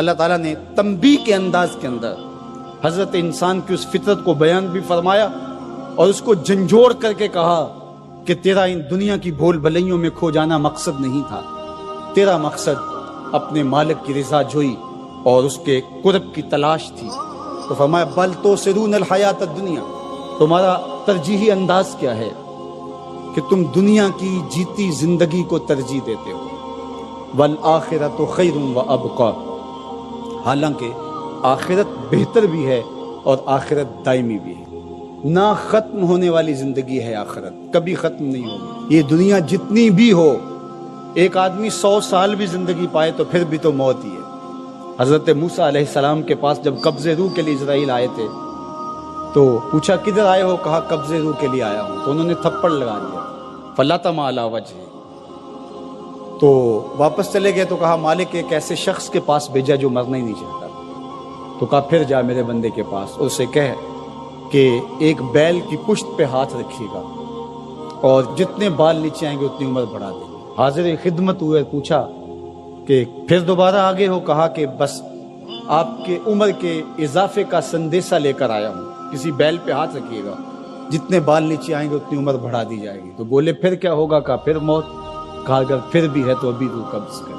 اللہ تعالیٰ نے تنبیہ کے انداز کے اندر حضرت انسان کی اس فطرت کو بیان بھی فرمایا اور اس کو جھنجھوڑ کر کے کہا کہ تیرا ان دنیا کی بھول بھلائیوں میں کھو جانا مقصد نہیں تھا، تیرا مقصد اپنے مالک کی رضا جوئی اور اس کے قرب کی تلاش تھی۔ تو فرمایا بل تؤثرون الحیات الدنیا، تمہارا ترجیحی انداز کیا ہے کہ تم دنیا کی جیتی زندگی کو ترجیح دیتے ہو، والآخرۃ خیر وابقیٰ، حالانکہ آخرت بہتر بھی ہے اور آخرت دائمی بھی ہے، نہ ختم ہونے والی زندگی ہے آخرت، کبھی ختم نہیں ہوگی۔ یہ دنیا جتنی بھی ہو، ایک آدمی 100 سال بھی زندگی پائے تو پھر بھی تو موت ہی ہے۔ حضرت موسیٰ علیہ السلام کے پاس جب قبض روح کے لیے اسرائیل آئے تھے تو پوچھا کدھر آئے ہو؟ کہا قبض روح کے لیے آیا ہوں۔ تو انہوں نے تھپڑ لگا دیا، فلطم علی وجہہ۔ تو واپس چلے گئے تو کہا مالک ایک ایسے شخص کے پاس بھیجا جو مرنا ہی نہیں چاہتا۔ تو کہا پھر جا میرے بندے کے پاس اور اسے کہہ کہ ایک بیل کی پشت پہ ہاتھ رکھیے گا اور جتنے بال نیچے آئیں گے اتنی عمر بڑھا دیں گے۔ حاضر خدمت ہوئے، پوچھا کہ پھر دوبارہ آگے ہو؟ کہا کہ بس آپ کے عمر کے اضافے کا سندیسہ لے کر آیا ہوں، کسی بیل پہ ہاتھ رکھیے گا، جتنے بال نیچے آئیں گے اتنی عمر بڑھا دی جائے گی۔ تو بولے پھر کیا ہوگا؟ کہا پھر موت۔ کہا اگر پھر بھی ہے تو ابھی روح قبض کر،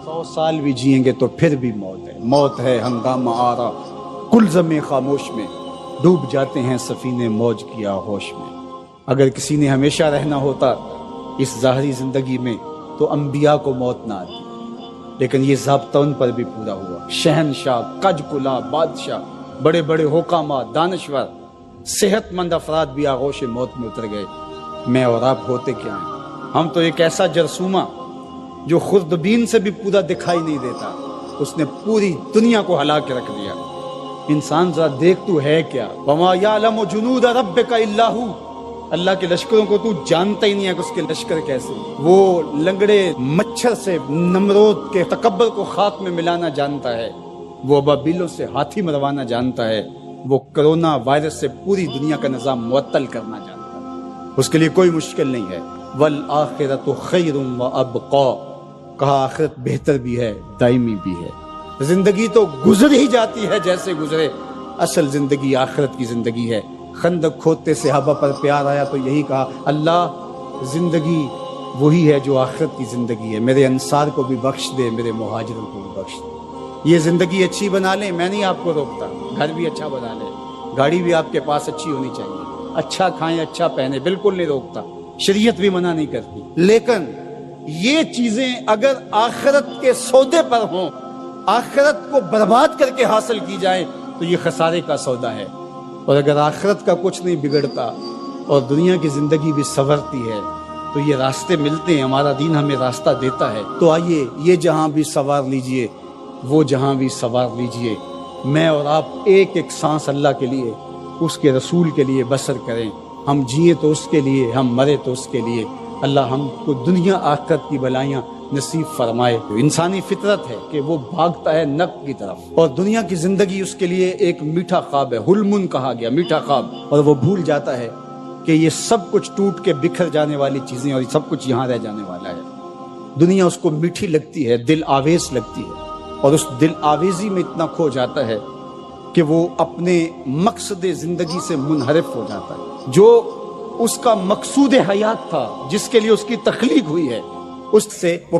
100 سال بھی جئیں گے تو پھر بھی موت ہے۔ موت ہے ہنگامہ آرا کلزم خاموش میں، ڈوب جاتے ہیں سفینے موج کی آغوش میں۔ اگر کسی نے ہمیشہ رہنا ہوتا اس ظاہری زندگی میں تو انبیاء کو موت نہ آتی، لیکن یہ ضابطہ ان پر بھی پورا ہوا۔ شہنشاہ، کج کلا بادشاہ، بڑے بڑے حکامات، دانشور، صحت مند افراد بھی آغوش موت میں اتر گئے۔ میں اور آپ ہوتے کیا ہیں؟ ہم تو ایک ایسا جرثومہ جو خوردبین سے بھی پورا دکھائی نہیں دیتا، اس نے پوری دنیا کو ہلا کے رکھ دیا۔ انسان ذرا دیکھ تو ہے کیا؟ وما یعلم جنود ربک الا ھو، اللہ کے لشکروں کو تو جانتا ہی نہیں ہے کہ اس کے لشکر کیسے۔ وہ لنگڑے مچھر سے نمرود کے تکبر کو خاک میں ملانا جانتا ہے، وہ ابابیلوں سے ہاتھی مروانا جانتا ہے، وہ کرونا وائرس سے پوری دنیا کا نظام معطل کرنا جانتا ہے، اس کے لیے کوئی مشکل نہیں ہے۔ والآخرۃ خیر وابقیٰ، کہا آخرت بہتر بھی ہے، دائمی بھی ہے۔ زندگی تو گزر ہی جاتی ہے جیسے گزرے، اصل زندگی آخرت کی زندگی ہے۔ خندق کھودتے صحابہ پر پیار آیا تو یہی کہا اللہ زندگی وہی ہے جو آخرت کی زندگی ہے، میرے انصار کو بھی بخش دے، میرے مہاجروں کو بھی بخش دے۔ یہ زندگی اچھی بنا لیں، میں نہیں آپ کو روکتا، گھر بھی اچھا بنا لیں، گاڑی بھی آپ کے پاس اچھی ہونی چاہیے، اچھا کھائیں اچھا پہنے، بالکل نہیں روکتا، شریعت بھی منع نہیں کرتی، لیکن یہ چیزیں اگر آخرت کے سودے پر ہوں، آخرت کو برباد کر کے حاصل کی جائیں تو یہ خسارے کا سودا ہے۔ اور اگر آخرت کا کچھ نہیں بگڑتا اور دنیا کی زندگی بھی سنورتی ہے تو یہ راستے ملتے ہیں، ہمارا دین ہمیں راستہ دیتا ہے۔ تو آئیے یہ جہاں بھی سوار لیجئے، وہ جہاں بھی سوار لیجئے، میں اور آپ ایک ایک سانس اللہ کے لیے، اس کے رسول کے لیے بسر کریں۔ ہم جیے تو اس کے لیے، ہم مرے تو اس کے لیے۔ اللہ ہم کو دنیا آخرت کی بلائیاں نصیب فرمائے۔ انسانی فطرت ہے کہ وہ بھاگتا ہے نفع کی طرف، اور دنیا کی زندگی اس کے لیے ایک میٹھا خواب ہے، حلم کہا گیا، میٹھا خواب، اور وہ بھول جاتا ہے کہ یہ سب کچھ ٹوٹ کے بکھر جانے والی چیزیں اور سب کچھ یہاں رہ جانے والا ہے۔ دنیا اس کو میٹھی لگتی ہے، دل آویز لگتی ہے، اور اس دل آویزی میں اتنا کھو جاتا ہے کہ وہ اپنے مقصد زندگی سے منحرف ہو جاتا ہے۔ جو اس کا مقصود حیات تھا، جس کے لیے اس کی تخلیق ہوئی ہے، اس سے وہ